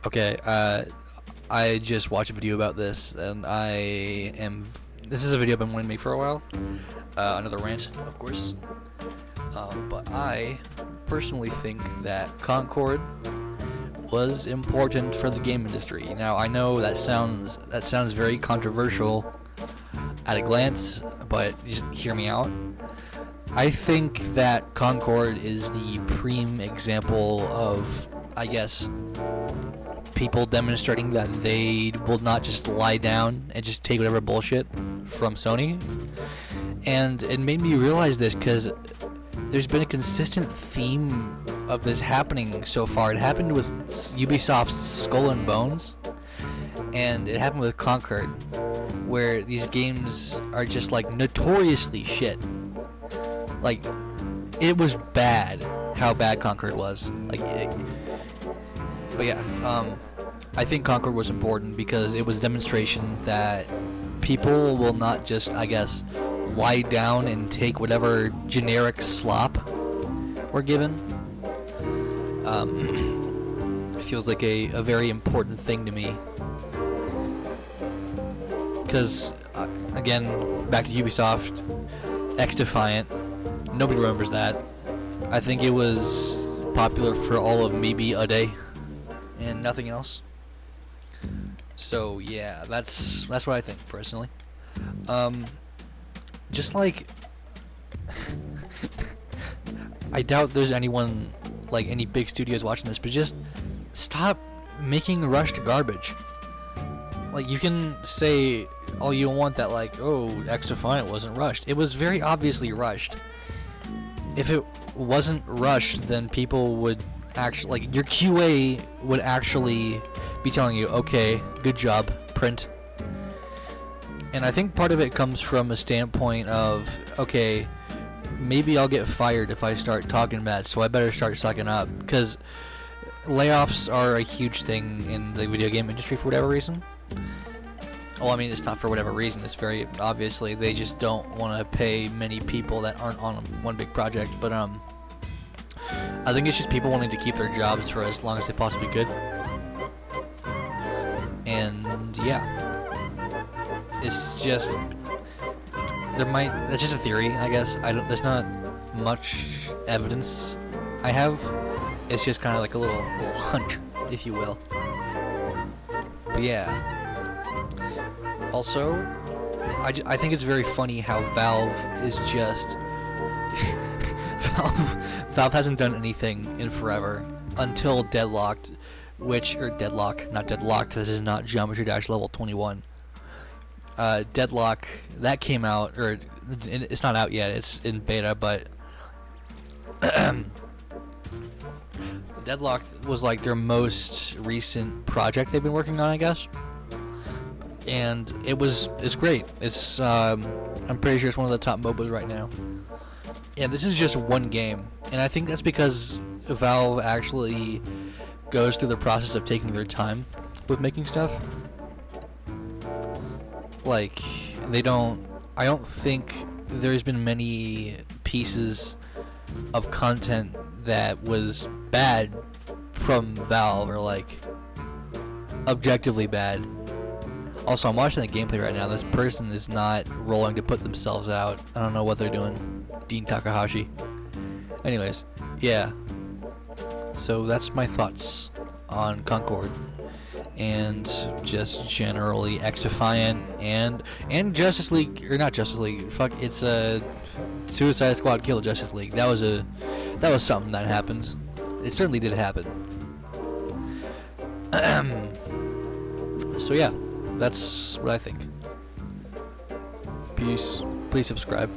Okay, I just watched a video about this, and This is a video I've been wanting to make for a while. Another rant, of course. But I personally think that Concord was important for the game industry. Now, I know that sounds very controversial at a glance, but just hear me out. I think that Concord is the prime example of, I guess, people demonstrating that they will not just lie down and just take whatever bullshit from Sony. And it made me realize this because there's been a consistent theme of this happening so far. It happened with Ubisoft's Skull and Bones, and it happened with Concord, where these games are just like notoriously shit. Like, it was bad how bad Concord was. But yeah, I think Concord was important because it was a demonstration that people will not just, I guess, lie down and take whatever generic slop we're given. It feels like a very important thing to me. Because, again, back to Ubisoft, X-Defiant, nobody remembers that. I think it was popular for all of maybe a day and nothing else. So yeah, that's what I think personally. Just like I doubt there's anyone, like any big studios watching this, but just stop making rushed garbage. Like, you can say all you want that, like, oh, X-Defiant wasn't rushed. It was very obviously rushed. If it wasn't rushed, then people would actually, like, your QA would actually be telling you, okay, good job, print. And I think part of it comes from a standpoint of, okay, maybe I'll get fired if I start talking bad, so I better start sucking up. Because layoffs are a huge thing in the video game industry for whatever reason. Well, I mean, it's not for whatever reason. It's very obviously they just don't want to pay many people that aren't on one big project. But I think it's just people wanting to keep their jobs for as long as they possibly could. And yeah, it's just that's just a theory, I guess. There's not much evidence I have. It's just kind of like a little hunch, if you will. But yeah. Also, I think it's very funny how Valve is just Valve hasn't done anything in forever until Deadlocked, not Deadlocked. This is not Geometry Dash level 21. Deadlock, that came out, or it's not out yet. It's in beta, but Deadlock was like their most recent project they've been working on, I guess. And it's great. It's I'm pretty sure it's one of the top MOBAs right now. And this is just one game, and I think that's because Valve actually goes through the process of taking their time with making stuff. Like, I don't think there's been many pieces of content that was bad from Valve, or like objectively bad. Also, I'm watching the gameplay right now. This person is not rolling to put themselves out. I don't know what they're doing. Dean Takahashi. Anyways, yeah. So that's my thoughts on Concord. And just generally X-Defiant and Justice League, or not Justice League. Fuck, it's a Suicide Squad Kill Justice League. That was something that happened. It certainly did happen. So yeah. That's what I think. Peace. Please subscribe.